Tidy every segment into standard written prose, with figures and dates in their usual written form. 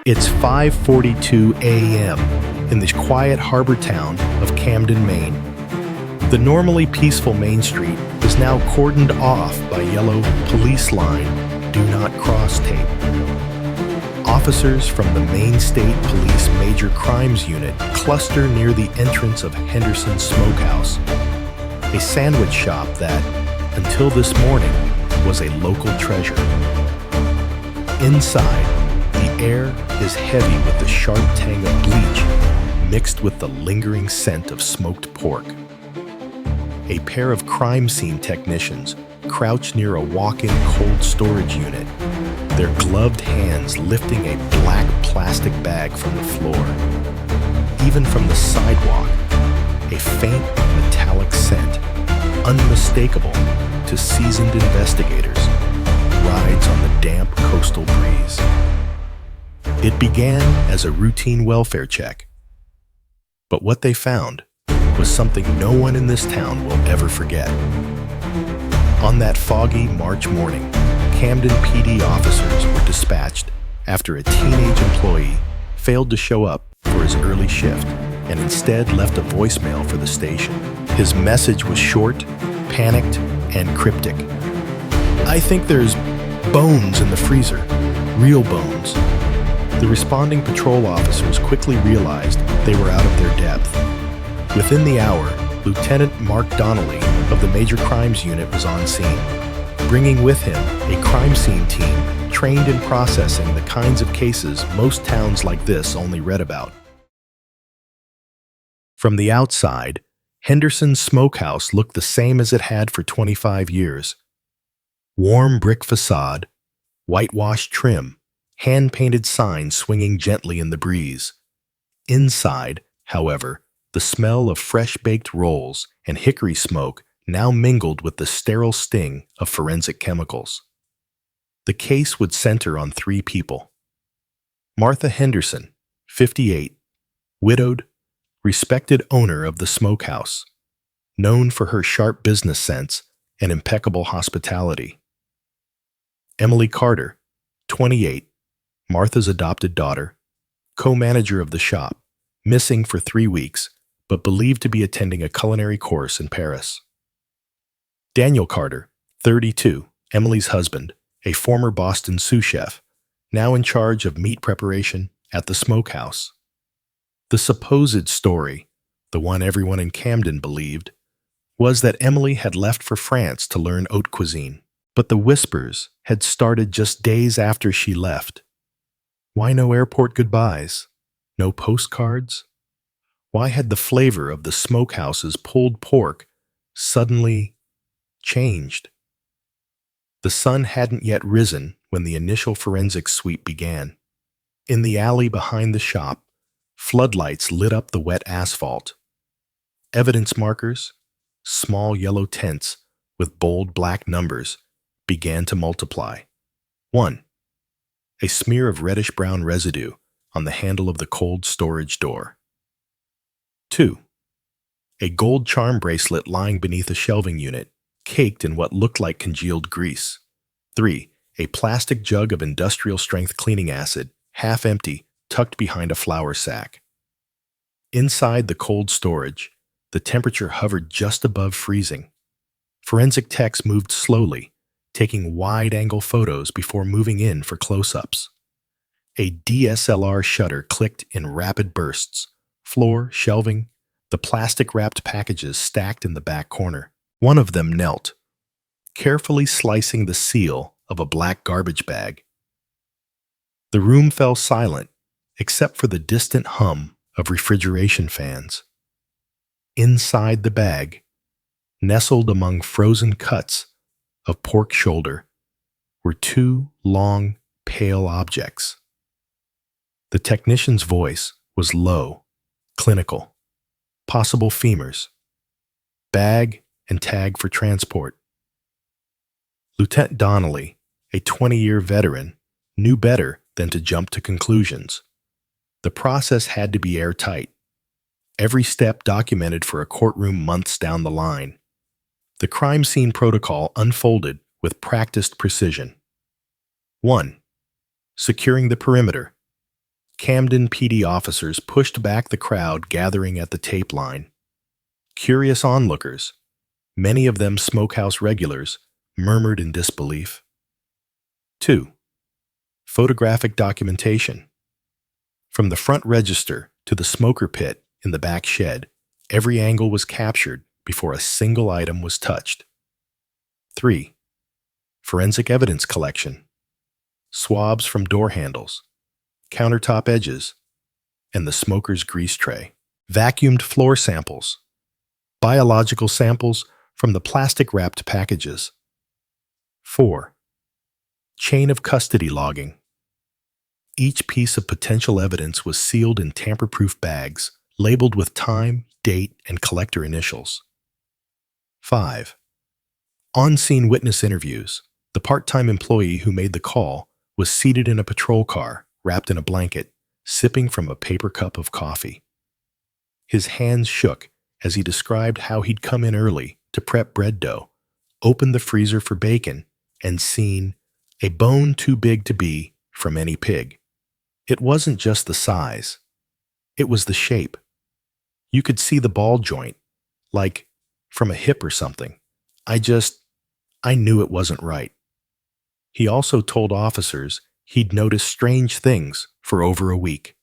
It's 5:42 a.m. in the quiet harbor town of Camden, Maine. The normally peaceful Main Street is now cordoned off by yellow police line "Do Not Cross" tape. Officers from the Maine State Police Major Crimes Unit cluster near the entrance of Henderson's Smokehouse, a sandwich shop that, until this morning, was a local treasure. Inside, the air is heavy with the sharp tang of bleach mixed with the lingering scent of smoked pork. A pair of crime scene technicians crouch near a walk-in cold storage unit, their gloved hands lifting a black plastic bag from the floor. Even from the sidewalk, a faint metallic scent, unmistakable to seasoned investigators, rides on the damp coastal breeze. It began as a routine welfare check, but what they found was something no one in this town will ever forget. On that foggy March morning, Camden PD officers were dispatched after a teenage employee failed to show up for his early shift and instead left a voicemail for the station. His message was short, panicked, and cryptic. "I think there's bones in the freezer, real bones." The responding patrol officers quickly realized they were out of their depth. Within the hour, Lieutenant Mark Donnelly of the Major Crimes Unit was on scene, bringing with him a crime scene team trained in processing the kinds of cases most towns like this only read about. From the outside, Henderson's Smokehouse looked the same as it had for 25 years. Warm brick facade, whitewashed trim, hand-painted signs swinging gently in the breeze. Inside, however, the smell of fresh-baked rolls and hickory smoke now mingled with the sterile sting of forensic chemicals. The case would center on three people. Martha Henderson, 58, widowed, respected owner of the Smokehouse, known for her sharp business sense and impeccable hospitality. Emily Carter, 28, Martha's adopted daughter, co-manager of the shop, missing for 3 weeks, but believed to be attending a culinary course in Paris. Daniel Carter, 32, Emily's husband, a former Boston sous chef, now in charge of meat preparation at the Smokehouse. The supposed story, the one everyone in Camden believed, was that Emily had left for France to learn haute cuisine, but the whispers had started just days after she left. Why no airport goodbyes? No postcards? Why had the flavor of the Smokehouse's pulled pork suddenly changed? The sun hadn't yet risen when the initial forensic sweep began. In the alley behind the shop, floodlights lit up the wet asphalt. Evidence markers, small yellow tents with bold black numbers, began to multiply. 1. A smear of reddish-brown residue on the handle of the cold storage door. 2. A gold charm bracelet lying beneath a shelving unit, caked in what looked like congealed grease. 3. A plastic jug of industrial-strength cleaning acid, half empty, tucked behind a flour sack. Inside the cold storage, the temperature hovered just above freezing. Forensic techs moved slowly, taking wide-angle photos before moving in for close-ups. A DSLR shutter clicked in rapid bursts. Floor, shelving, the plastic-wrapped packages stacked in the back corner. One of them knelt, carefully slicing the seal of a black garbage bag. The room fell silent, except for the distant hum of refrigeration fans. Inside the bag, nestled among frozen cuts of pork shoulder, were two long, pale objects. The technician's voice was low, clinical. Possible femurs. Bag and tag for transport. Lieutenant Donnelly, a 20-year veteran, knew better than to jump to conclusions. The process had to be airtight. Every step documented for a courtroom months down the line. The crime scene protocol unfolded with practiced precision. 1. Securing the perimeter. Camden PD officers pushed back the crowd gathering at the tape line. Curious onlookers, many of them Smokehouse regulars, murmured in disbelief. 2. Photographic documentation. From the front register to the smoker pit in the back shed, every angle was captured before a single item was touched. 3. Forensic evidence collection. Swabs from door handles, countertop edges, and the smoker's grease tray. Vacuumed floor samples. Biological samples from the plastic-wrapped packages. 4. Chain of custody logging. Each piece of potential evidence was sealed in tamper-proof bags, labeled with time, date, and collector initials. 5. On-scene witness interviews. The part-time employee who made the call was seated in a patrol car, wrapped in a blanket, sipping from a paper cup of coffee. His hands shook as he described how he'd come in early to prep bread dough, opened the freezer for bacon, and seen a bone too big to be from any pig. It wasn't just the size. It was the shape. You could see the ball joint, like from a hip or something. I knew it wasn't right. He also told officers he'd noticed strange things for over a week.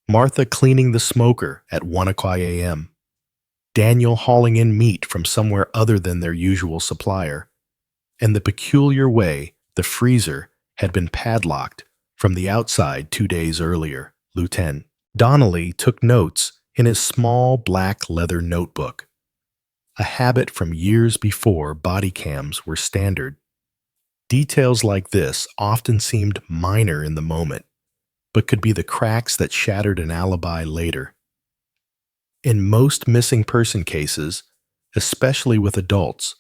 Martha cleaning the smoker at 1 a.m., Daniel hauling in meat from somewhere other than their usual supplier, and the peculiar way the freezer had been padlocked from the outside 2 days earlier. Lieutenant Donnelly took notes in his small black leather notebook, a habit from years before body cams were standard. Details like this often seemed minor in the moment, but could be the cracks that shattered an alibi later. In most missing person cases, especially with adults,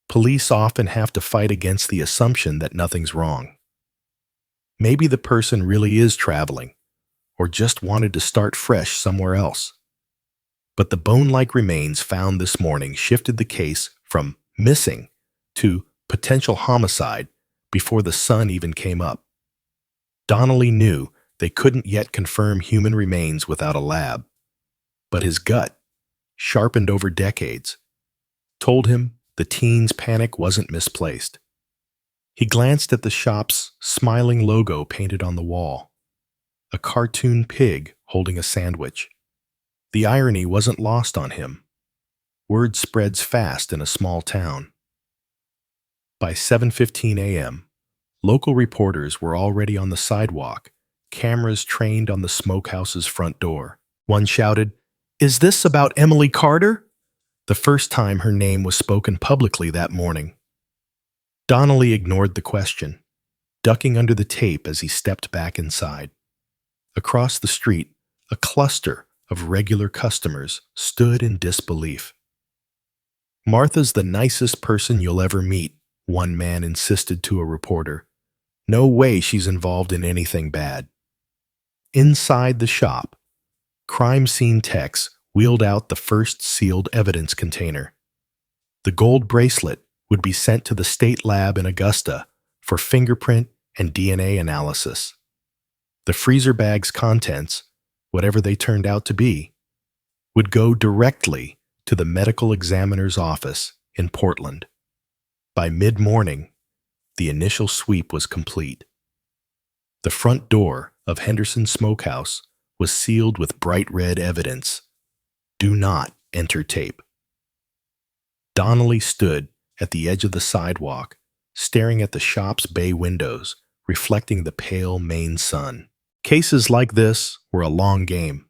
police often have to fight against the assumption that nothing's wrong. Maybe the person really is traveling, or just wanted to start fresh somewhere else. But the bone-like remains found this morning shifted the case from missing to potential homicide before the sun even came up. Donnelly knew they couldn't yet confirm human remains without a lab, but his gut, sharpened over decades, told him the teen's panic wasn't misplaced. He glanced at the shop's smiling logo painted on the wall, a cartoon pig holding a sandwich. The irony wasn't lost on him. Word spreads fast in a small town. By 7:15 a.m., local reporters were already on the sidewalk, cameras trained on the Smokehouse's front door. One shouted, "Is this about Emily Carter?" The first time her name was spoken publicly that morning. Donnelly ignored the question, ducking under the tape as he stepped back inside. Across the street, a cluster of regular customers stood in disbelief. "Martha's the nicest person you'll ever meet," one man insisted to a reporter. "No way she's involved in anything bad." Inside the shop, crime scene techs wheeled out the first sealed evidence container. The gold bracelet would be sent to the state lab in Augusta for fingerprint and DNA analysis. The freezer bag's contents, whatever they turned out to be, would go directly to the medical examiner's office in Portland. By mid-morning, the initial sweep was complete. The front door of Henderson's Smokehouse was sealed with bright red evidence. "Do not enter tape." Donnelly stood at the edge of the sidewalk, staring at the shop's bay windows, reflecting the pale Maine sun. Cases like this were a long game.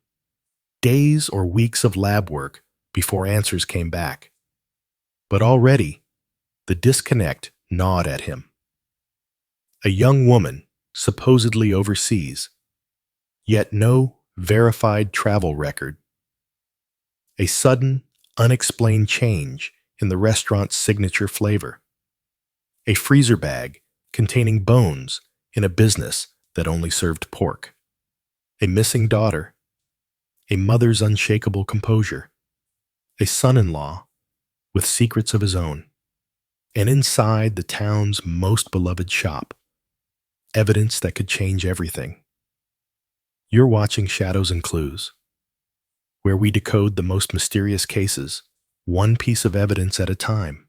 Days or weeks of lab work before answers came back. But already, the disconnect gnawed at him. A young woman, supposedly overseas, yet no verified travel record. A sudden, unexplained change in the restaurant's signature flavor. A freezer bag containing bones in a business that only served pork. A missing daughter. A mother's unshakable composure. A son-in-law with secrets of his own. And inside the town's most beloved shop, evidence that could change everything. You're watching Shadows and Clues, where we decode the most mysterious cases, one piece of evidence at a time.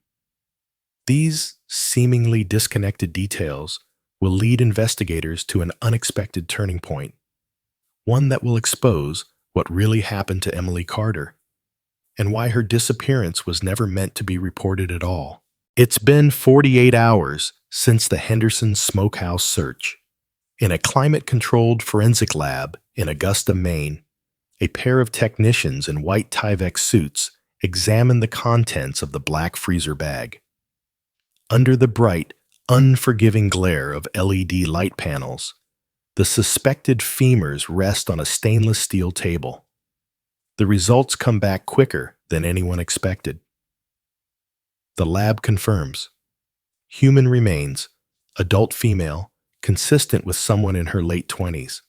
These seemingly disconnected details will lead investigators to an unexpected turning point, one that will expose what really happened to Emily Carter and why her disappearance was never meant to be reported at all. It's been 48 hours since the Henderson Smokehouse search. In a climate-controlled forensic lab in Augusta, Maine, a pair of technicians in white Tyvek suits examined the contents of the black freezer bag. Under the bright, unforgiving glare of LED light panels, the suspected femurs rest on a stainless steel table. The results come back quicker than anyone expected. The lab confirms human remains, adult female, consistent with someone in her late 20s.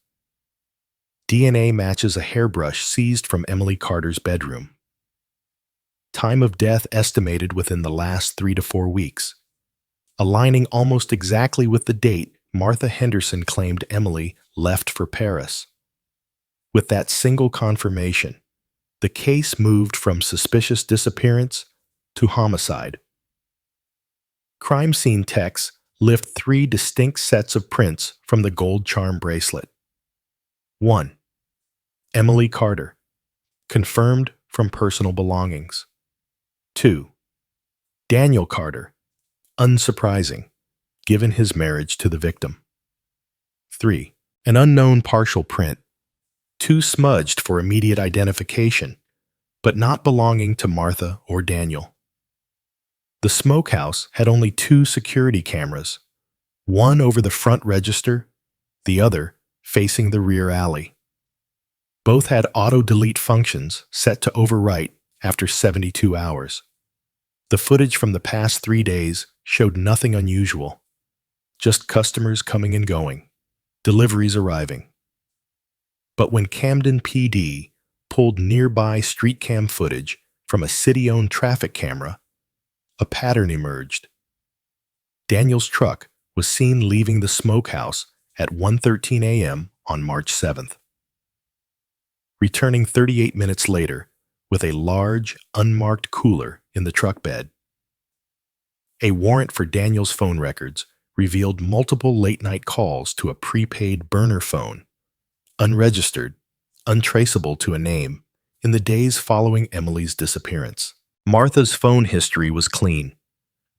DNA matches a hairbrush seized from Emily Carter's bedroom. Time of death estimated within the last 3 to 4 weeks, aligning almost exactly with the date Martha Henderson claimed Emily left for Paris. With that single confirmation, the case moved from suspicious disappearance to homicide. Crime scene techs lift 3 distinct sets of prints from the gold charm bracelet. 1. Emily Carter, confirmed from personal belongings. 2. Daniel Carter, unsurprising, given his marriage to the victim. 3. An unknown partial print, too smudged for immediate identification, but not belonging to Martha or Daniel. The Smokehouse had only 2 security cameras, one over the front register, the other facing the rear alley. Both had auto-delete functions set to overwrite after 72 hours. The footage from the past 3 days showed nothing unusual, just customers coming and going, deliveries arriving. But when Camden PD pulled nearby street cam footage from a city-owned traffic camera, a pattern emerged. Daniel's truck was seen leaving the Smokehouse at 1:13 a.m. on March 7th, returning 38 minutes later with a large, unmarked cooler in the truck bed. A warrant for Daniel's phone records revealed multiple late-night calls to a prepaid burner phone, unregistered, untraceable to a name, in the days following Emily's disappearance. Martha's phone history was clean,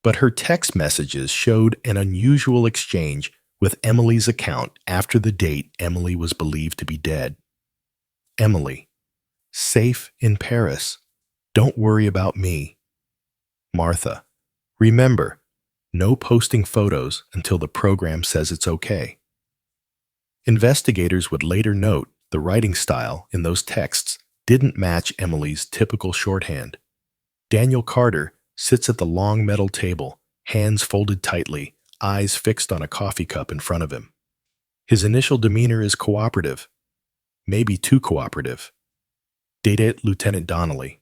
but her text messages showed an unusual exchange with Emily's account after the date Emily was believed to be dead. Emily, safe in Paris. Don't worry about me. Martha, remember, no posting photos until the program says it's okay. Investigators would later note the writing style in those texts didn't match Emily's typical shorthand. Daniel Carter sits at the long metal table, hands folded tightly, eyes fixed on a coffee cup in front of him. His initial demeanor is cooperative, maybe too cooperative. Date it, Lieutenant Donnelly.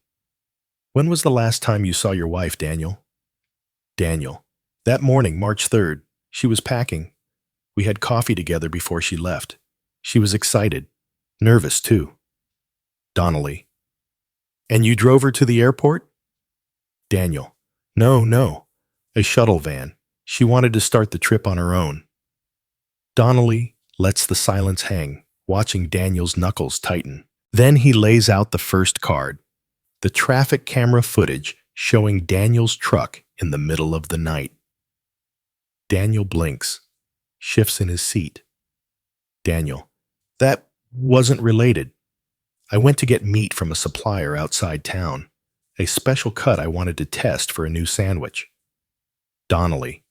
When was the last time you saw your wife, Daniel? Daniel. That morning, March 3rd. She was packing. We had coffee together before she left. She was excited. Nervous, too. Donnelly. And you drove her to the airport? Daniel. No. A shuttle van. She wanted to start the trip on her own. Donnelly lets the silence hang, watching Daniel's knuckles tighten. Then he lays out the first card, the traffic camera footage showing Daniel's truck in the middle of the night. Daniel blinks, shifts in his seat. Daniel. That wasn't related. I went to get meat from a supplier outside town, a special cut I wanted to test for a new sandwich. Donnelly.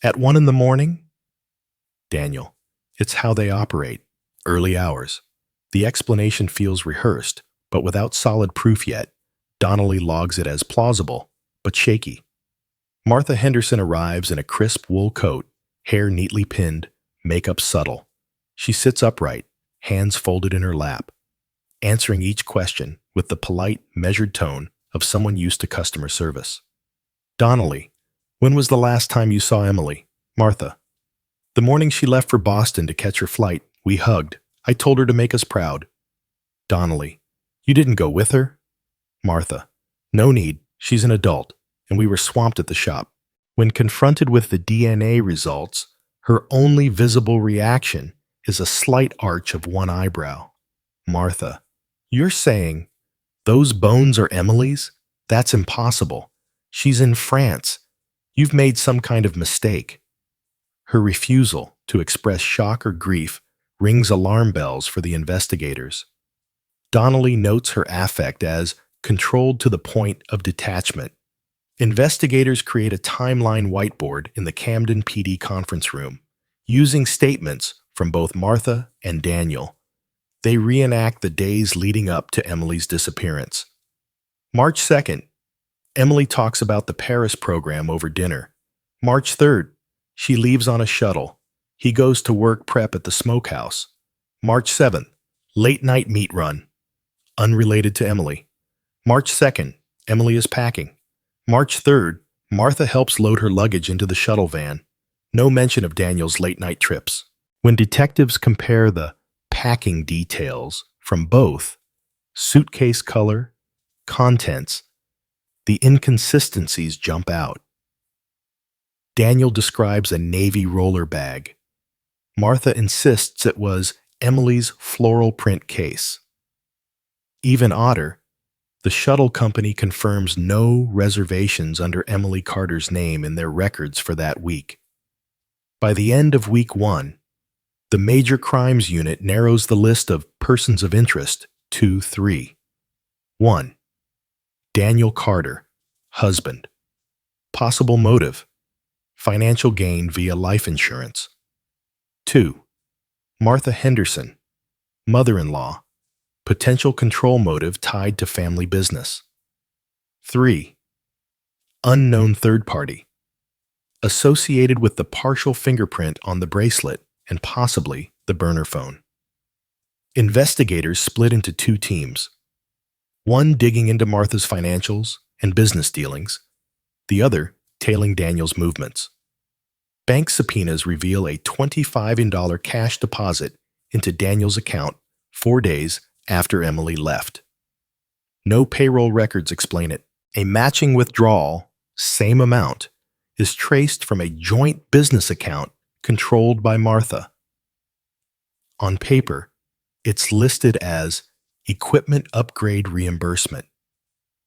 At 1 a.m? Daniel. It's how they operate. Early hours. The explanation feels rehearsed, but without solid proof yet. Donnelly logs it as plausible, but shaky. Martha Henderson arrives in a crisp wool coat, hair neatly pinned, makeup subtle. She sits upright, hands folded in her lap, answering each question with the polite, measured tone of someone used to customer service. Donnelly. When was the last time you saw Emily? Martha. The morning she left for Boston to catch her flight, we hugged. I told her to make us proud. Donnelly, you didn't go with her? Martha, no need. She's an adult, and we were swamped at the shop. When confronted with the DNA results, her only visible reaction is a slight arch of one eyebrow. Martha, you're saying those bones are Emily's? That's impossible. She's in France. You've made some kind of mistake. Her refusal to express shock or grief rings alarm bells for the investigators. Donnelly notes her affect as controlled to the point of detachment. Investigators create a timeline whiteboard in the Camden PD conference room, using statements from both Martha and Daniel. They reenact the days leading up to Emily's disappearance. March 2nd, Emily talks about the Paris program over dinner. March 3rd, she leaves on a shuttle. He goes to work prep at the Smokehouse. March 7th, late night meat run. Unrelated to Emily. March 2nd, Emily is packing. March 3rd, Martha helps load her luggage into the shuttle van. No mention of Daniel's late-night trips. When detectives compare the packing details from both suitcase color, contents, the inconsistencies jump out. Daniel describes a navy roller bag. Martha insists it was Emily's floral print case. Even odder, the shuttle company confirms no reservations under Emily Carter's name in their records for that week. By the end of week 1, the Major Crimes Unit narrows the list of persons of interest to 3. 1. Daniel Carter, husband. Possible motive: financial gain via life insurance. 2. Martha Henderson, mother-in-law. Potential control motive tied to family business. 3. Unknown third party, associated with the partial fingerprint on the bracelet and possibly the burner phone. Investigators split into 2 teams, one digging into Martha's financials and business dealings, the other tailing Daniel's movements. Bank subpoenas reveal a $25 cash deposit into Daniel's account 4 days after Emily left. No payroll records explain it. A matching withdrawal, same amount, is traced from a joint business account controlled by Martha. On paper, it's listed as equipment upgrade reimbursement,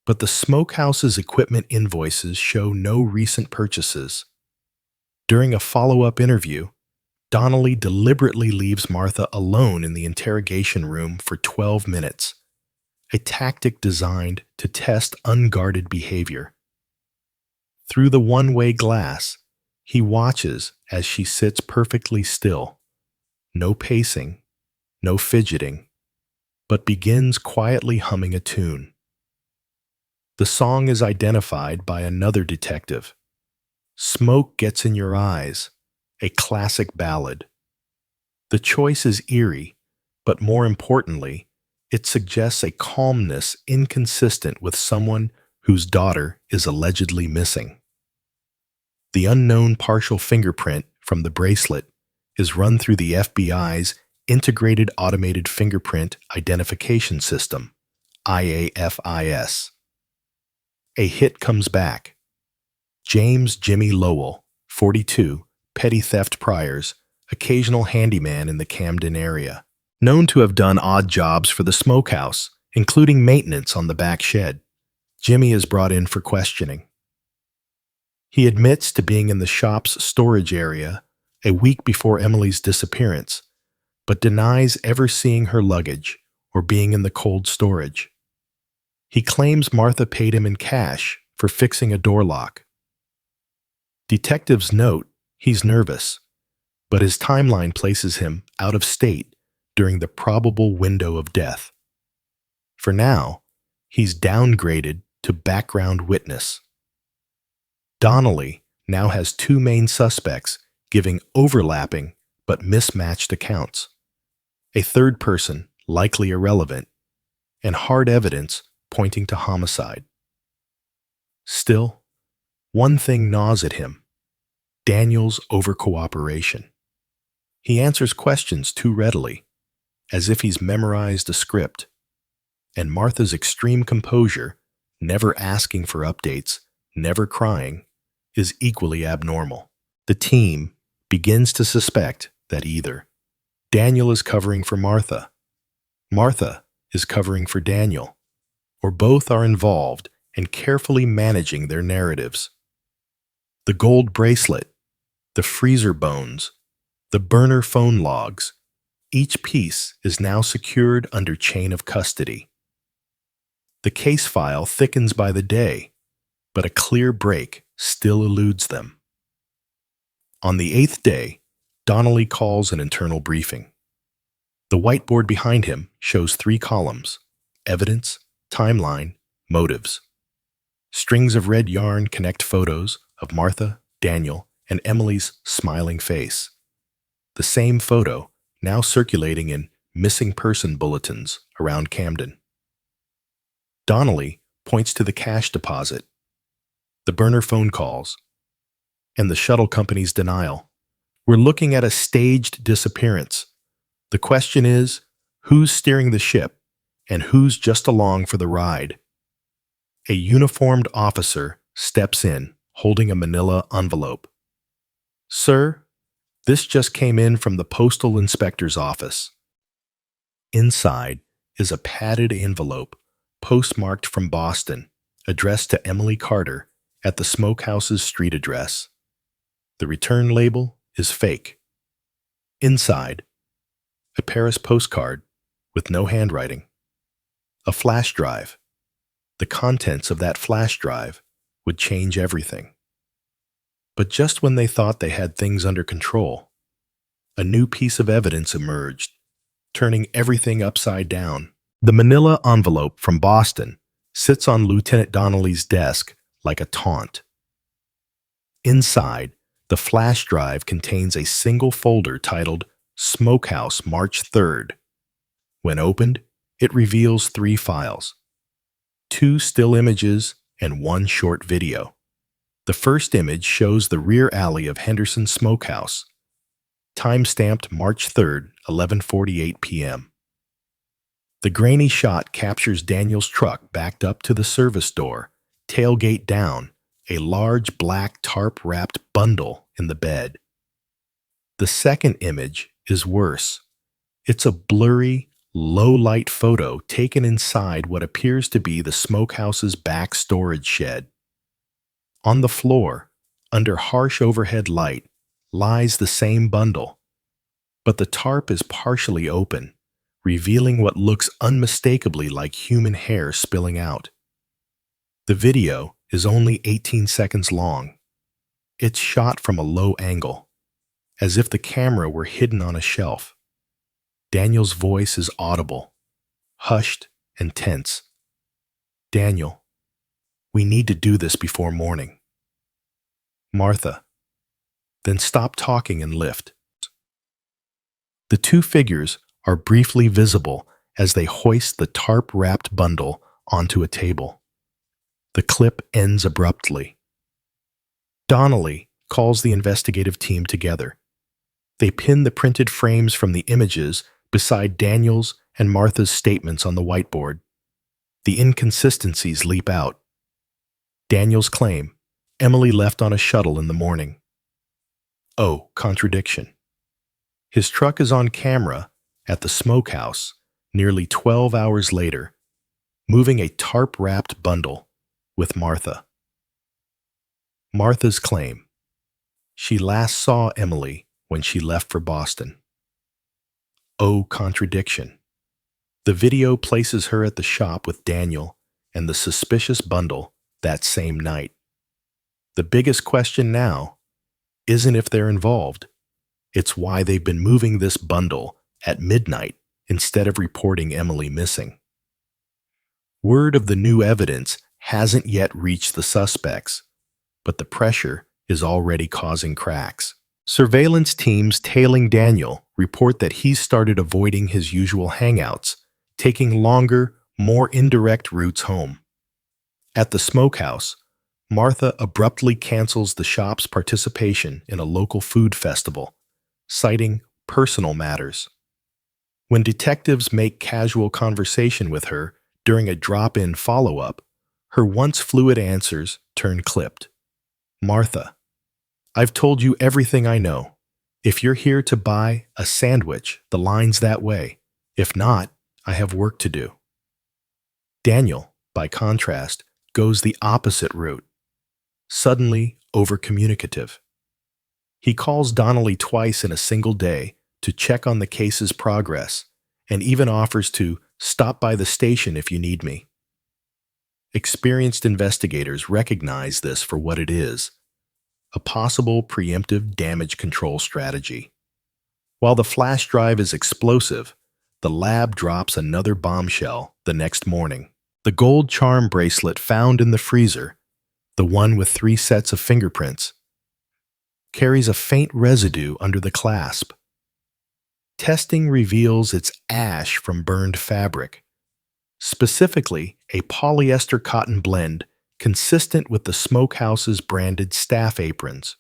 but the Smokehouse's equipment invoices show no recent purchases. During a follow-up interview, Donnelly deliberately leaves Martha alone in the interrogation room for 12 minutes, a tactic designed to test unguarded behavior. Through the one-way glass, he watches as she sits perfectly still, no pacing, no fidgeting, but begins quietly humming a tune. The song is identified by another detective. Smoke Gets in Your Eyes, a classic ballad. The choice is eerie, but more importantly, it suggests a calmness inconsistent with someone whose daughter is allegedly missing. The unknown partial fingerprint from the bracelet is run through the FBI's Integrated Automated Fingerprint Identification System, IAFIS. A hit comes back. James Jimmy Lowell, 42, petty theft priors, occasional handyman in the Camden area. Known to have done odd jobs for the Smokehouse, including maintenance on the back shed. Jimmy is brought in for questioning. He admits to being in the shop's storage area a week before Emily's disappearance, but denies ever seeing her luggage or being in the cold storage. He claims Martha paid him in cash for fixing a door lock. Detectives note he's nervous, but his timeline places him out of state during the probable window of death. For now, he's downgraded to background witness. Donnelly now has 2 main suspects giving overlapping but mismatched accounts. A third person, likely irrelevant, and hard evidence pointing to homicide. Still, one thing gnaws at him: Daniel's over-cooperation. He answers questions too readily, as if he's memorized a script. And Martha's extreme composure, never asking for updates, never crying, is equally abnormal. The team begins to suspect that either Daniel is covering for Martha, Martha is covering for Daniel, or both are involved and carefully managing their narratives. The gold bracelet, the freezer bones, the burner phone logs, each piece is now secured under chain of custody. The case file thickens by the day, but a clear break still eludes them. On the 8th day, Donnelly calls an internal briefing. The whiteboard behind him shows 3 columns: evidence, timeline, motives. Strings of red yarn connect photos of Martha, Daniel, and Emily's smiling face. The same photo now circulating in missing person bulletins around Camden. Donnelly points to the cash deposit, the burner phone calls, and the shuttle company's denial. We're looking at a staged disappearance. The question is, who's steering the ship and who's just along for the ride? A uniformed officer steps in, holding a manila envelope. "Sir, this just came in from the postal inspector's office." Inside is a padded envelope, postmarked from Boston, addressed to Emily Carter at the Smokehouse's street address. The return label is fake. Inside, a Paris postcard with no handwriting. A flash drive. The contents of that flash drive would change everything. But just when they thought they had things under control, a new piece of evidence emerged, turning everything upside down. The manila envelope from Boston sits on Lieutenant Donnelly's desk like a taunt. Inside, the flash drive contains a single folder titled Smokehouse, March 3rd. When opened, it reveals 3 files: 2 still images and 1 short video. The first image shows the rear alley of Henderson Smokehouse, time-stamped March 3rd, 11:48 p.m. The grainy shot captures Daniel's truck backed up to the service door, tailgate down, a large black tarp-wrapped bundle in the bed. The second image is worse. It's a blurry, low-light photo taken inside what appears to be the smokehouse's back storage shed. On the floor, under harsh overhead light, lies the same bundle, but the tarp is partially open, revealing what looks unmistakably like human hair spilling out. The video is only 18 seconds long. It's shot from a low angle, as if the camera were hidden on a shelf. Daniel's voice is audible, hushed and tense. "Daniel, we need to do this before morning." "Martha, then stop talking and lift." The 2 figures are briefly visible as they hoist the tarp-wrapped bundle onto a table. The clip ends abruptly. Donnelly calls the investigative team together. They pin the printed frames from the images beside Daniel's and Martha's statements on the whiteboard. The inconsistencies leap out. Daniel's claim, Emily left on a shuttle in the morning. Oh, contradiction. His truck is on camera at the Smokehouse nearly 12 hours later, moving a tarp-wrapped bundle with Martha. Martha's claim. She last saw Emily when she left for Boston. Oh, contradiction. The video places her at the shop with Daniel and the suspicious bundle that same night. The biggest question now isn't if they're involved. It's why they've been moving this bundle at midnight instead of reporting Emily missing. Word of the new evidence hasn't yet reached the suspects, but the pressure is already causing cracks. Surveillance teams tailing Daniel report that he's started avoiding his usual hangouts, taking longer, more indirect routes home. At the Smokehouse, Martha abruptly cancels the shop's participation in a local food festival, citing personal matters. When detectives make casual conversation with her during a drop-in follow-up, her once fluid answers turn clipped. Martha, I've told you everything I know. If you're here to buy a sandwich, the line's that way. If not, I have work to do. Daniel, by contrast, goes the opposite route. Suddenly over-communicative. He calls Donnelly twice in a single day to check on the case's progress, and even offers to stop by the station if you need me. Experienced investigators recognize this for what it is, a possible preemptive damage control strategy. While the flash drive is explosive, the lab drops another bombshell the next morning. The gold charm bracelet found in the freezer, the one with 3 sets of fingerprints, carries a faint residue under the clasp. Testing reveals it's ash from burned fabric, specifically a polyester cotton blend consistent with the Smokehouse's branded staff aprons.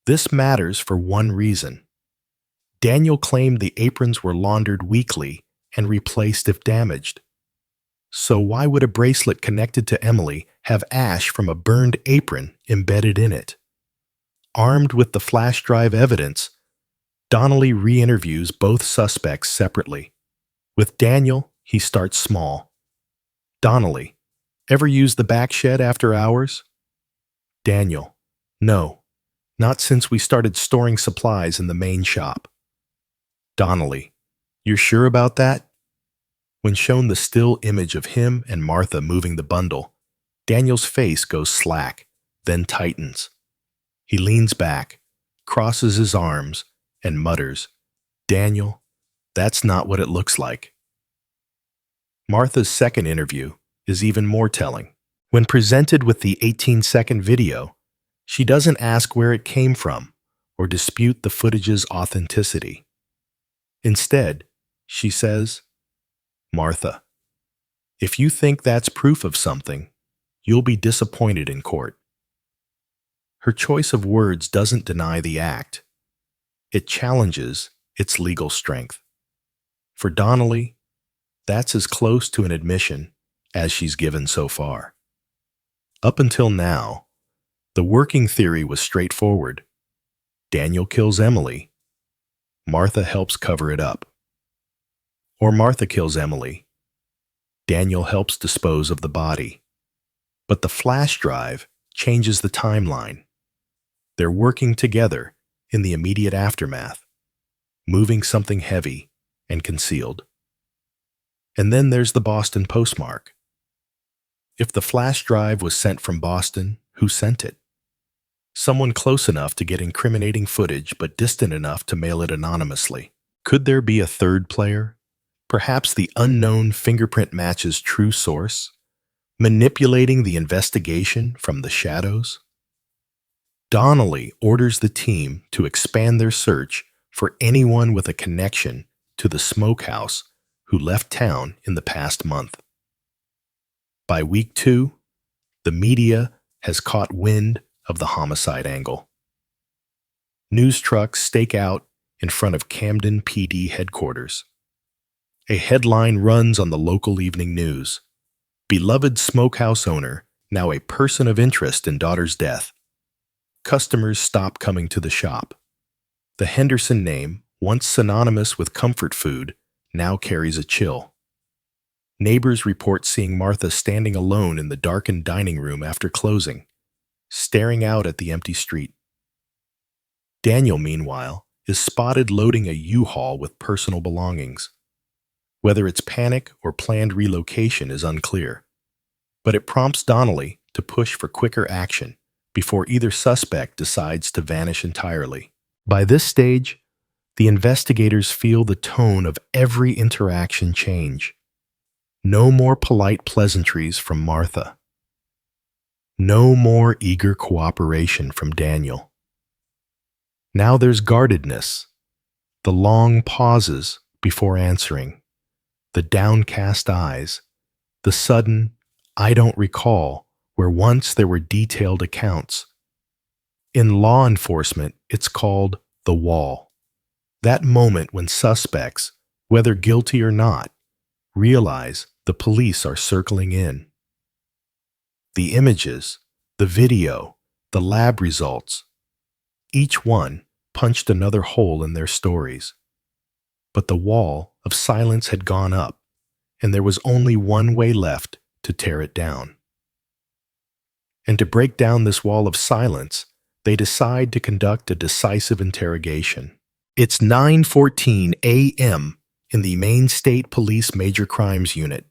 This matters for one reason. Daniel claimed the aprons were laundered weekly and replaced if damaged. So why would a bracelet connected to Emily have ash from a burned apron embedded in it? Armed with the flash drive evidence, Donnelly re-interviews both suspects separately. With Daniel, he starts small. Donnelly, ever use the back shed after hours? Daniel, no, not since we started storing supplies in the main shop. Donnelly, you're sure about that? When shown the still image of him and Martha moving the bundle, Daniel's face goes slack, then tightens. He leans back, crosses his arms, and mutters, Daniel, that's not what it looks like. Martha's second interview is even more telling. When presented with the 18-second video, she doesn't ask where it came from or dispute the footage's authenticity. Instead, she says, Martha, if you think that's proof of something, you'll be disappointed in court. Her choice of words doesn't deny the act. It challenges its legal strength. For Donnelly, that's as close to an admission as she's given so far. Up until now, the working theory was straightforward. Daniel kills Emily. Martha helps cover it up. Or Martha kills Emily. Daniel helps dispose of the body. But the flash drive changes the timeline. They're working together in the immediate aftermath, moving something heavy and concealed. And then there's the Boston postmark. If the flash drive was sent from Boston, who sent it? Someone close enough to get incriminating footage but distant enough to mail it anonymously. Could there be a third player? Perhaps the unknown fingerprint match's true source, manipulating the investigation from the shadows? Donnelly orders the team to expand their search for anyone with a connection to the Smokehouse who left town in the past month. By week 2, the media has caught wind of the homicide angle. News trucks stake out in front of Camden PD headquarters. A headline runs on the local evening news. Beloved Smokehouse owner, now a person of interest in daughter's death. Customers stop coming to the shop. The Henderson name, once synonymous with comfort food, now carries a chill. Neighbors report seeing Martha standing alone in the darkened dining room after closing, staring out at the empty street. Daniel, meanwhile, is spotted loading a U-Haul with personal belongings. Whether it's panic or planned relocation is unclear, but it prompts Donnelly to push for quicker action before either suspect decides to vanish entirely. By this stage, the investigators feel the tone of every interaction change. No more polite pleasantries from Martha. No more eager cooperation from Daniel. Now there's guardedness, the long pauses before answering, the downcast eyes, the sudden, I don't recall, where once there were detailed accounts. In law enforcement, it's called the wall. That moment when suspects, Whether guilty or not, realize the police are circling in. The images, the video, the lab results, each one punched another hole in their stories. But the wall of silence had gone up, and there was only one way left to tear it down. And to break down this wall of silence, they decide to conduct a decisive interrogation. It's 9:14 a.m. in the Maine State Police Major Crimes Unit.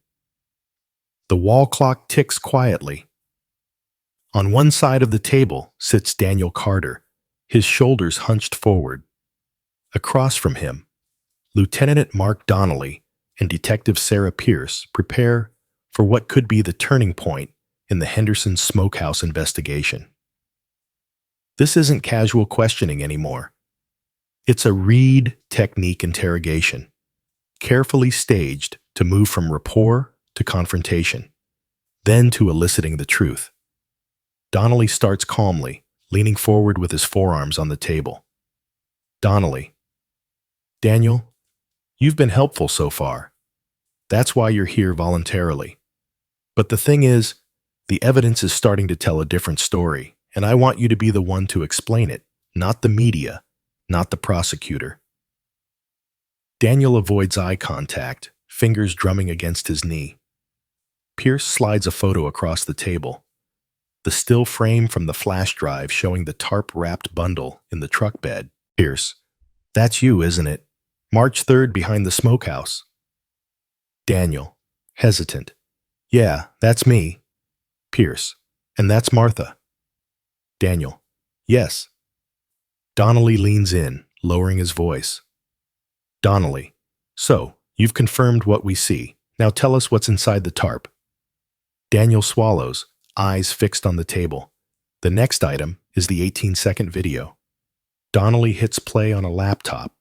The wall clock ticks quietly. On one side of the table sits Daniel Carter, his shoulders hunched forward. Across from him, Lieutenant Mark Donnelly and Detective Sarah Pierce prepare for what could be the turning point in the Henderson Smokehouse investigation. This isn't casual questioning anymore. It's a Reed technique interrogation, carefully staged to move from rapport to confrontation, then to eliciting the truth. Donnelly starts calmly, leaning forward with his forearms on the table. Donnelly: Daniel, you've been helpful so far. That's why you're here voluntarily. But the thing is, the evidence is starting to tell a different story, and I want you to be the one to explain it, not the media, not the prosecutor. Daniel avoids eye contact, fingers drumming against his knee. Pierce slides a photo across the table. The still frame from the flash drive showing the tarp-wrapped bundle in the truck bed. Pierce: That's you, isn't it? March 3rd behind the Smokehouse. Daniel, hesitant: Yeah, that's me. Pierce: And that's Martha. Daniel: Yes. Donnelly leans in, lowering his voice. Donnelly: So, you've confirmed what we see. Now tell us what's inside the tarp. Daniel swallows, eyes fixed on the table. The next item is the 18-second video. Donnelly hits play on a laptop,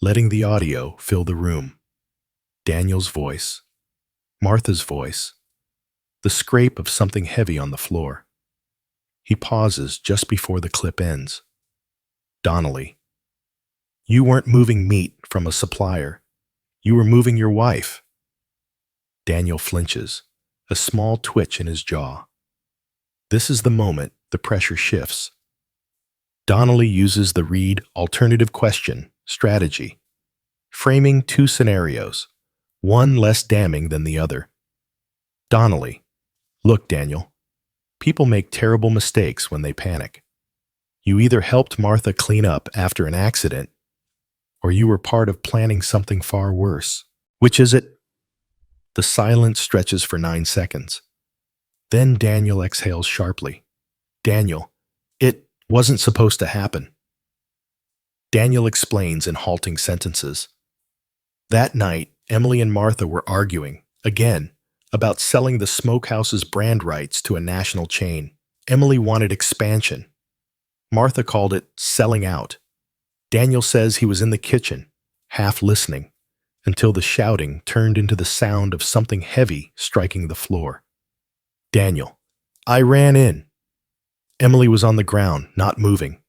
letting the audio fill the room. Daniel's voice, Martha's voice, the scrape of something heavy on the floor. He pauses just before the clip ends. Donnelly: You weren't moving meat from a supplier. You were moving your wife. Daniel flinches, a small twitch in his jaw. This is the moment the pressure shifts. Donnelly uses the Reed alternative question strategy, framing two scenarios, one less damning than the other. Donnelly: Look, Daniel, people make terrible mistakes when they panic. You either helped Martha clean up after an accident, or you were part of planning something far worse. Which is it? The silence stretches for 9 seconds. Then Daniel exhales sharply. Daniel: It wasn't supposed to happen. Daniel explains in halting sentences. That night, Emily and Martha were arguing, again, about selling the Smokehouse's brand rights to a national chain. Emily wanted expansion. Martha called it selling out. Daniel says he was in the kitchen, half listening, until the shouting turned into the sound of something heavy striking the floor. Daniel: I ran in. Emily was on the ground, not moving.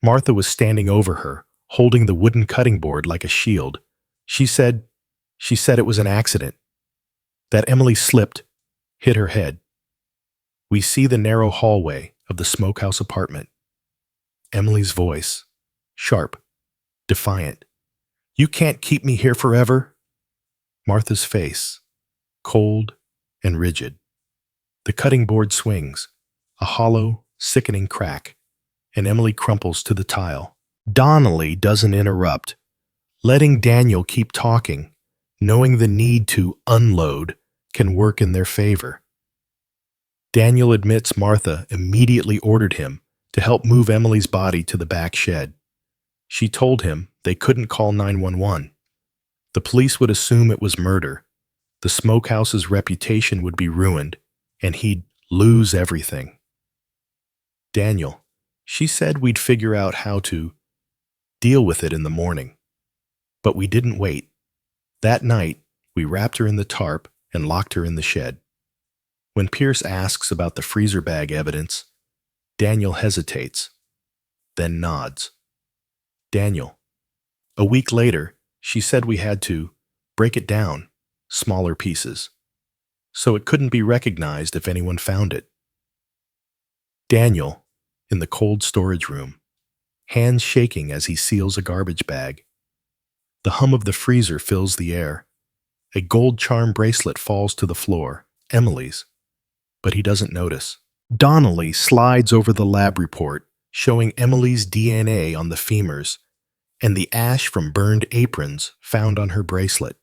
Martha was standing over her, holding the wooden cutting board like a shield. She said it was an accident. That Emily slipped, hit her head. We see the narrow hallway of the Smokehouse apartment. Emily's voice, sharp, defiant. You can't keep me here forever. Martha's face, cold and rigid. The cutting board swings, a hollow, sickening crack, and Emily crumples to the tile. Donnelly doesn't interrupt, letting Daniel keep talking, knowing the need to unload can work in their favor. Daniel admits Martha immediately ordered him to help move Emily's body to the back shed. She told him they couldn't call 911. The police would assume it was murder. The Smokehouse's reputation would be ruined, and he'd lose everything. Daniel: She said we'd figure out how to deal with it in the morning. But we didn't wait. That night, we wrapped her in the tarp and locked her in the shed. When Pierce asks about the freezer bag evidence, Daniel hesitates, then nods. Daniel: A week later, She said we had to break it down, smaller pieces, so it couldn't be recognized if anyone found it. Daniel, in the cold storage room, hands shaking as he seals a garbage bag. The hum of the freezer fills the air. A gold charm bracelet falls to the floor, Emily's, but he doesn't notice. Donnelly slides over the lab report, showing Emily's DNA on the femurs and the ash from burned aprons found on her bracelet.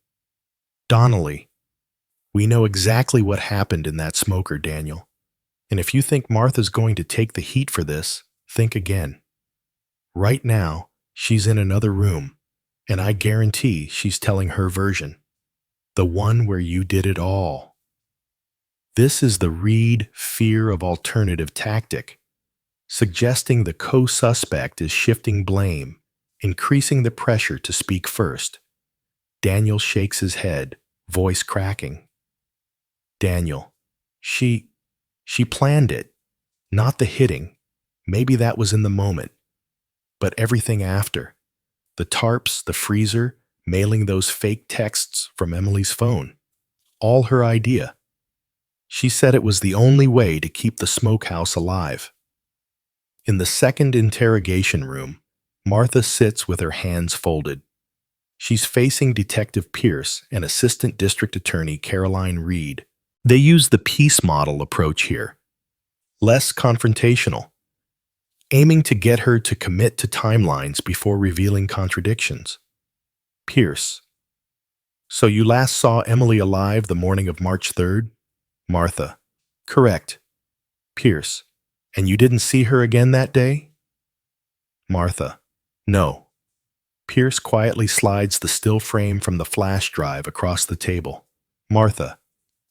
Donnelly, we know exactly what happened in that smoker, Daniel. And if you think Martha's going to take the heat for this, think again. Right now, she's in another room, and I guarantee she's telling her version. The one where you did it all. This is the Reed fear of alternative tactic, suggesting the co-suspect is shifting blame, increasing the pressure to speak first. Daniel shakes his head, voice cracking. Daniel, she planned it, not the hitting. Maybe that was in the moment. But everything after. The tarps, the freezer, mailing those fake texts from Emily's phone. All her idea. She said it was the only way to keep the smokehouse alive. In the second interrogation room, Martha sits with her hands folded. She's facing Detective Pierce and Assistant District Attorney Caroline Reed. They use the peace model approach here. Less confrontational, aiming to get her to commit to timelines before revealing contradictions. Pierce. So you last saw Emily alive the morning of March 3rd? Martha. Correct. Pierce. And you didn't see her again that day? Martha. No. Pierce quietly slides the still frame from the flash drive across the table. Martha.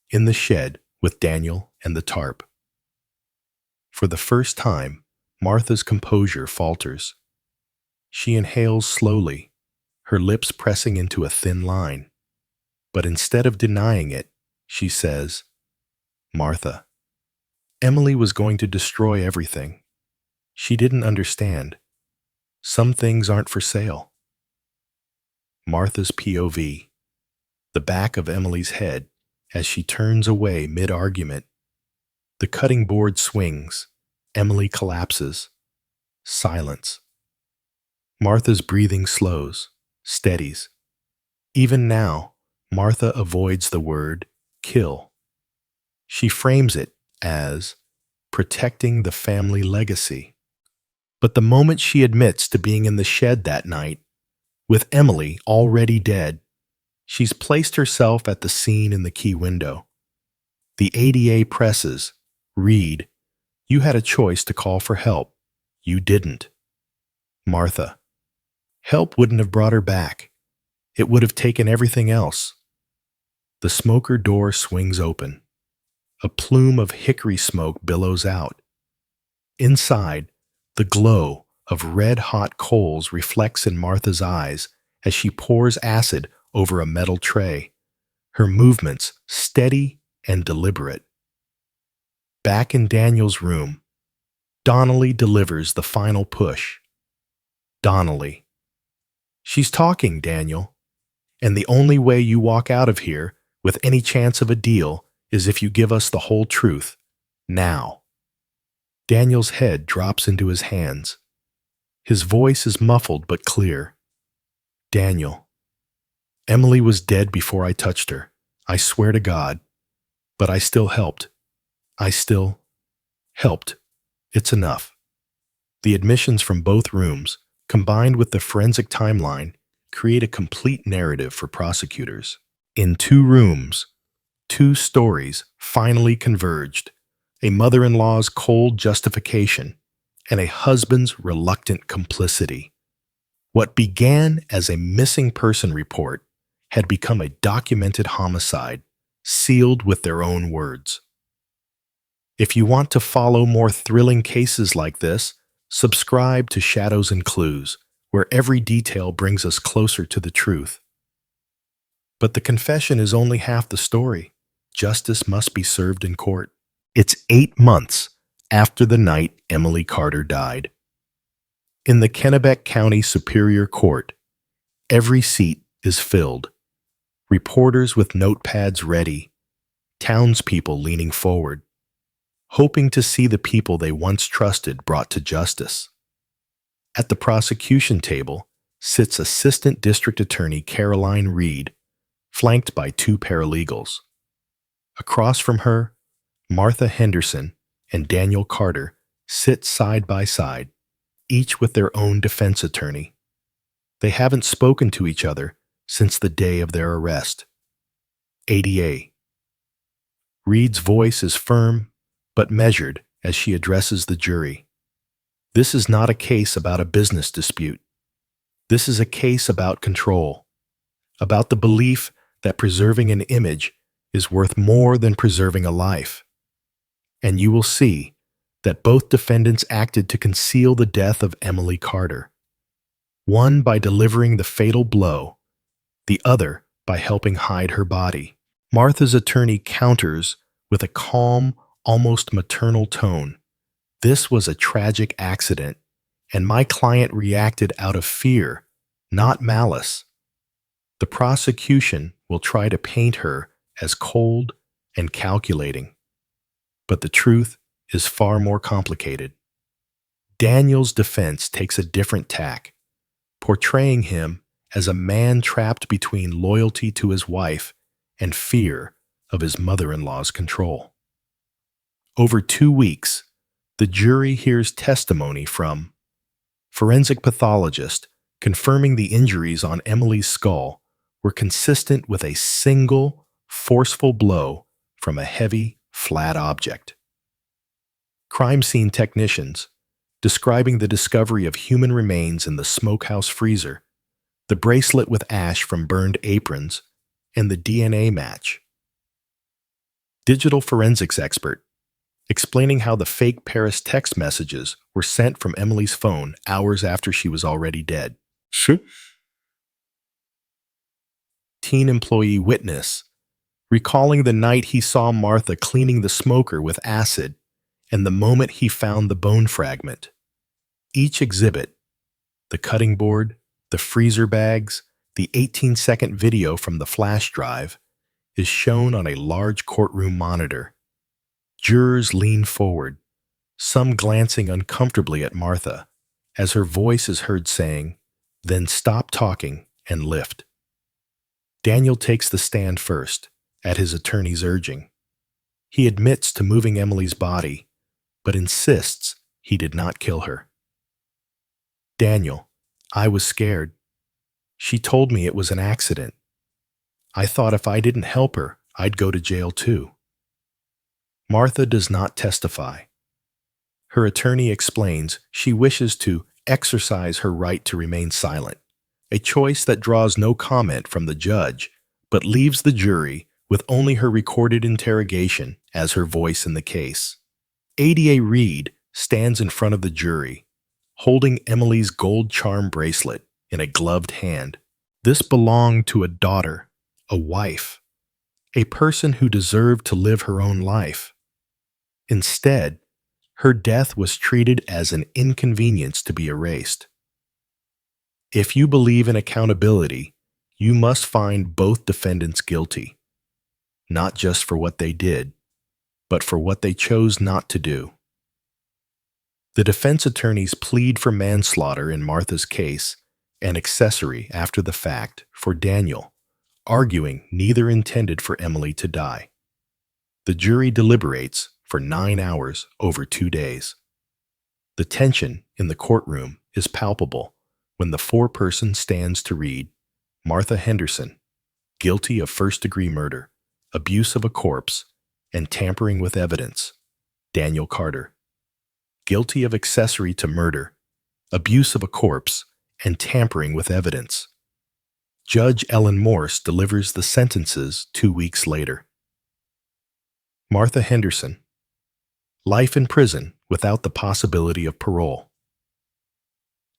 In the shed with Daniel and the tarp. For the first time, Martha's composure falters. She inhales slowly, her lips pressing into a thin line. But instead of denying it, she says, Martha, Emily was going to destroy everything. She didn't understand. Some things aren't for sale. Martha's POV, the back of Emily's head as she turns away mid-argument. The cutting board swings. Emily collapses. Silence. Martha's breathing slows, steadies. Even now, Martha avoids the word kill. She frames it as protecting the family legacy. But the moment she admits to being in the shed that night, with Emily already dead, she's placed herself at the scene in the key window. The ADA presses, Reed, you had a choice to call for help. You didn't. Martha, help wouldn't have brought her back. It would have taken everything else. The smoker door swings open. A plume of hickory smoke billows out. Inside, the glow of red-hot coals reflects in Martha's eyes as she pours acid over a metal tray, her movements steady and deliberate. Back in Daniel's room, Donnelly delivers the final push. Donnelly. She's talking, Daniel, and the only way you walk out of here with any chance of a deal is if you give us the whole truth, now. Daniel's head drops into his hands. His voice is muffled but clear. Daniel, Emily was dead before I touched her. I swear to God. But I still helped. I still helped. It's enough. The admissions from both rooms, combined with the forensic timeline, create a complete narrative for prosecutors. In 2 rooms, 2 stories finally converged. A mother-in-law's cold justification and a husband's reluctant complicity. What began as a missing person report had become a documented homicide, sealed with their own words. If you want to follow more thrilling cases like this, subscribe to Shadows and Clues, where every detail brings us closer to the truth. But the confession is only half the story. Justice must be served in court. It's 8 months after the night Emily Carter died. In the Kennebec County Superior Court, every seat is filled. Reporters with notepads ready, townspeople leaning forward, hoping to see the people they once trusted brought to justice. At the prosecution table sits Assistant District Attorney Caroline Reed, flanked by two paralegals. Across from her, Martha Henderson and Daniel Carter sit side by side, each with their own defense attorney. They haven't spoken to each other since the day of their arrest. ADA. Reed's voice is firm but measured as she addresses the jury. This is not a case about a business dispute. This is a case about control, about the belief that preserving an image is worth more than preserving a life. And you will see that both defendants acted to conceal the death of Emily Carter, one by delivering the fatal blow, the other by helping hide her body. Martha's attorney counters with a calm, almost maternal tone. This was a tragic accident, and my client reacted out of fear, not malice. The prosecution will try to paint her as cold and calculating, but the truth is far more complicated. Daniel's defense takes a different tack, portraying him as a man trapped between loyalty to his wife and fear of his mother-in-law's control. Over 2 weeks, the jury hears testimony from forensic pathologist confirming the injuries on Emily's skull were consistent with a single, forceful blow from a heavy, flat object. Crime scene technicians describing the discovery of human remains in the Smokehouse freezer, the bracelet with ash from burned aprons, and the DNA match. Digital forensics expert explaining how the fake Paris text messages were sent from Emily's phone hours after she was already dead. Teen employee witness recalling the night he saw Martha cleaning the smoker with acid and the moment he found the bone fragment. Each exhibit, the cutting board, the freezer bags, the 18-second video from the flash drive, is shown on a large courtroom monitor. Jurors lean forward, some glancing uncomfortably at Martha, as her voice is heard saying, "Then stop talking and lift." Daniel takes the stand first, at his attorney's urging. He admits to moving Emily's body, but insists he did not kill her. Daniel, I was scared. She told me it was an accident. I thought if I didn't help her, I'd go to jail too. Martha does not testify. Her attorney explains she wishes to exercise her right to remain silent, a choice that draws no comment from the judge, but leaves the jury with only her recorded interrogation as her voice in the case. ADA Reed stands in front of the jury, holding Emily's gold charm bracelet in a gloved hand. This belonged to a daughter, a wife, a person who deserved to live her own life. Instead, her death was treated as an inconvenience to be erased. If you believe in accountability, you must find both defendants guilty, not just for what they did, but for what they chose not to do. The defense attorneys plead for manslaughter in Martha's case and accessory after the fact for Daniel, arguing neither intended for Emily to die. The jury deliberates for 9 hours over 2 days. The tension in the courtroom is palpable when the foreperson stands to read Martha Henderson, guilty of first-degree murder, abuse of a corpse, and tampering with evidence. Daniel Carter, guilty of accessory to murder, abuse of a corpse, and tampering with evidence. Judge Ellen Morse delivers the sentences 2 weeks later. Martha Henderson, life in prison without the possibility of parole.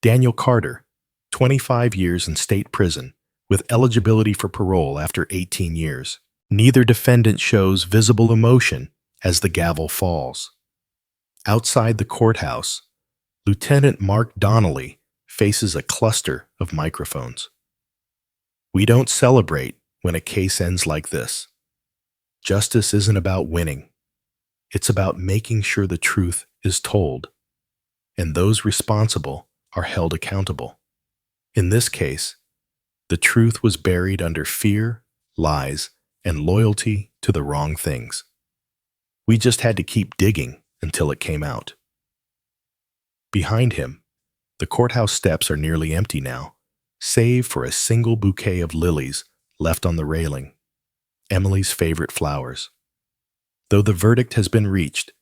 Daniel Carter, 25 years in state prison with eligibility for parole after 18 years. Neither defendant shows visible emotion as the gavel falls. Outside the courthouse, Lieutenant Mark Donnelly faces a cluster of microphones. We don't celebrate when a case ends like this. Justice isn't about winning. It's about making sure the truth is told, and those responsible are held accountable. In this case, the truth was buried under fear, lies, and loyalty to the wrong things. We just had to keep digging until it came out. Behind him, the courthouse steps are nearly empty now, save for a single bouquet of lilies left on the railing, Emily's favorite flowers. Though the verdict has been reached,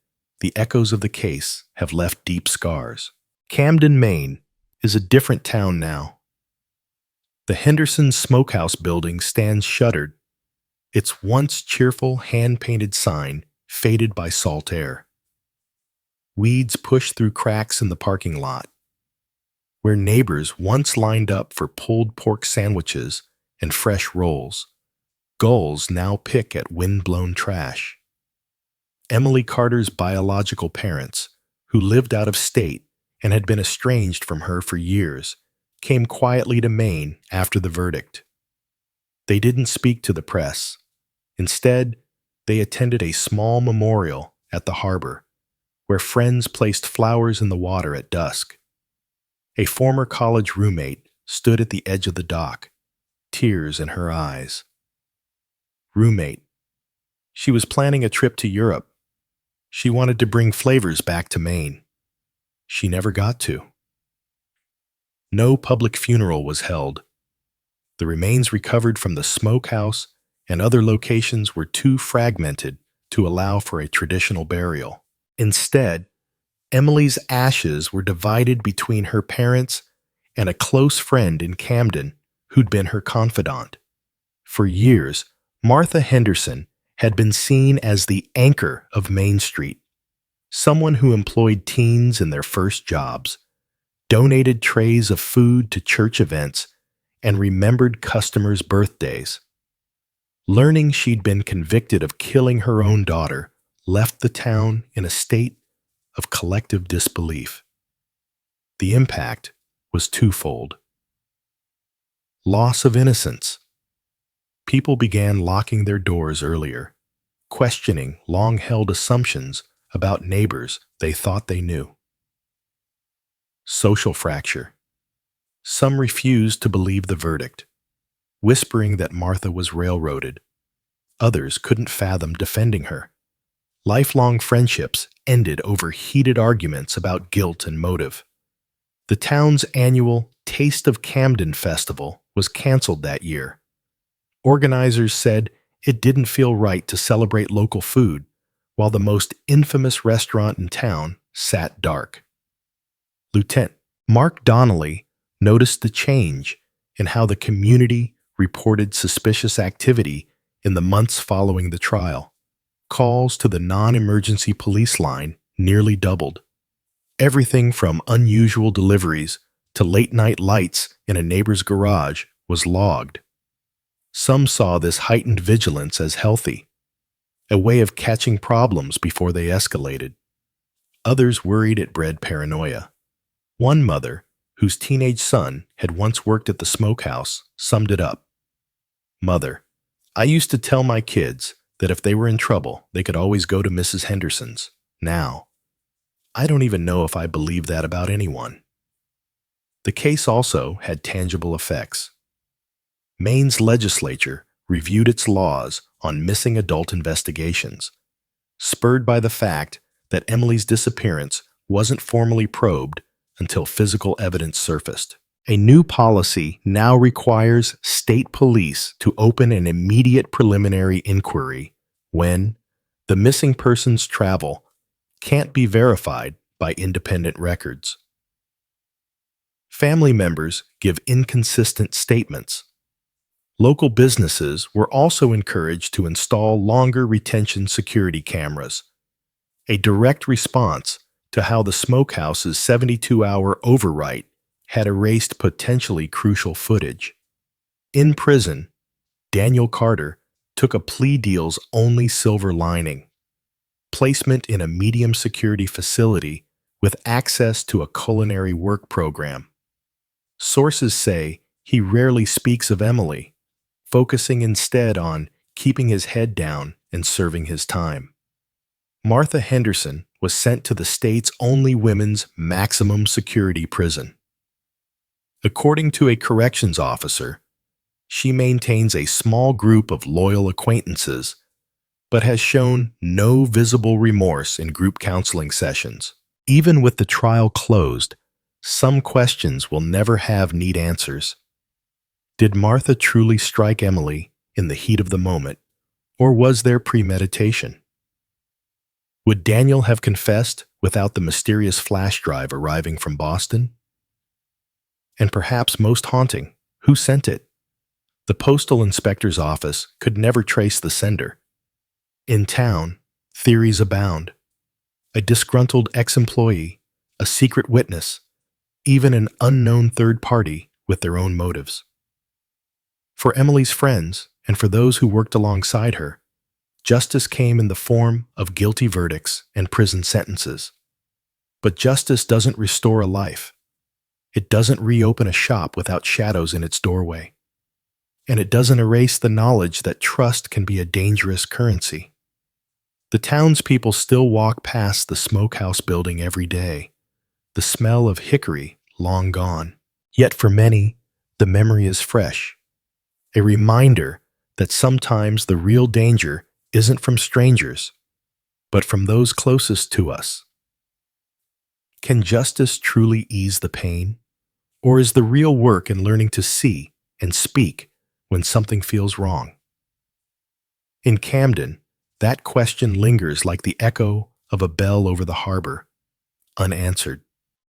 the echoes of the case have left deep scars. Camden, Maine, is a different town now. The Henderson Smokehouse building stands shuttered, its once cheerful hand-painted sign faded by salt air. Weeds push through cracks in the parking lot. Where neighbors once lined up for pulled pork sandwiches and fresh rolls, gulls now pick at wind-blown trash. Emily Carter's biological parents, who lived out of state and had been estranged from her for years, came quietly to Maine after the verdict. They didn't speak to the press. Instead, they attended a small memorial at the harbor, where friends placed flowers in the water at dusk. A former college roommate stood at the edge of the dock, tears in her eyes. Roommate. She was planning a trip to Europe. She wanted to bring flavors back to Maine. She never got to. No public funeral was held. The remains recovered from the smokehouse and other locations were too fragmented to allow for a traditional burial. Instead, Emily's ashes were divided between her parents and a close friend in Camden who'd been her confidant. For years, Martha Henderson had been seen as the anchor of Main Street, someone who employed teens in their first jobs, donated trays of food to church events, and remembered customers' birthdays. Learning she'd been convicted of killing her own daughter left the town in a state of collective disbelief. The impact was twofold. Loss of innocence. People began locking their doors earlier, questioning long-held assumptions about neighbors they thought they knew. Social fracture. Some refused to believe the verdict, whispering that Martha was railroaded. Others couldn't fathom defending her. Lifelong friendships ended over heated arguments about guilt and motive. The town's annual Taste of Camden festival was canceled that year. Organizers said it didn't feel right to celebrate local food, while the most infamous restaurant in town sat dark. Lieutenant Mark Donnelly noticed the change in how the community reported suspicious activity in the months following the trial. Calls to the non-emergency police line nearly doubled. Everything from unusual deliveries to late-night lights in a neighbor's garage was logged. Some saw this heightened vigilance as healthy, a way of catching problems before they escalated. Others worried it bred paranoia. One mother, whose teenage son had once worked at the smokehouse, summed it up. "Mother, I used to tell my kids that if they were in trouble, they could always go to Mrs. Henderson's. Now, I don't even know if I believe that about anyone." The case also had tangible effects. Maine's legislature reviewed its laws on missing adult investigations, spurred by the fact that Emily's disappearance wasn't formally probed until physical evidence surfaced. A new policy now requires state police to open an immediate preliminary inquiry when the missing person's travel can't be verified by independent records. Family members give inconsistent statements. Local businesses were also encouraged to install longer retention security cameras, a direct response to how the Smokehouse's 72-hour overwrite had erased potentially crucial footage. In prison, Daniel Carter took a plea deal's only silver lining: placement in a medium security facility with access to a culinary work program. Sources say he rarely speaks of Emily, focusing instead on keeping his head down and serving his time. Martha Henderson was sent to the state's only women's maximum security prison. According to a corrections officer, she maintains a small group of loyal acquaintances, but has shown no visible remorse in group counseling sessions. Even with the trial closed, some questions will never have neat answers. Did Martha truly strike Emily in the heat of the moment, or was there premeditation? Would Daniel have confessed without the mysterious flash drive arriving from Boston? And perhaps most haunting, who sent it? The postal inspector's office could never trace the sender. In town, theories abound. A disgruntled ex-employee, a secret witness, even an unknown third party with their own motives. For Emily's friends, and for those who worked alongside her, justice came in the form of guilty verdicts and prison sentences. But justice doesn't restore a life. It doesn't reopen a shop without shadows in its doorway. And it doesn't erase the knowledge that trust can be a dangerous currency. The townspeople still walk past the Smokehouse building every day, the smell of hickory long gone. Yet for many, the memory is fresh, a reminder that sometimes the real danger isn't from strangers, but from those closest to us. Can justice truly ease the pain? Or is the real work in learning to see and speak when something feels wrong? In Camden, that question lingers like the echo of a bell over the harbor, unanswered.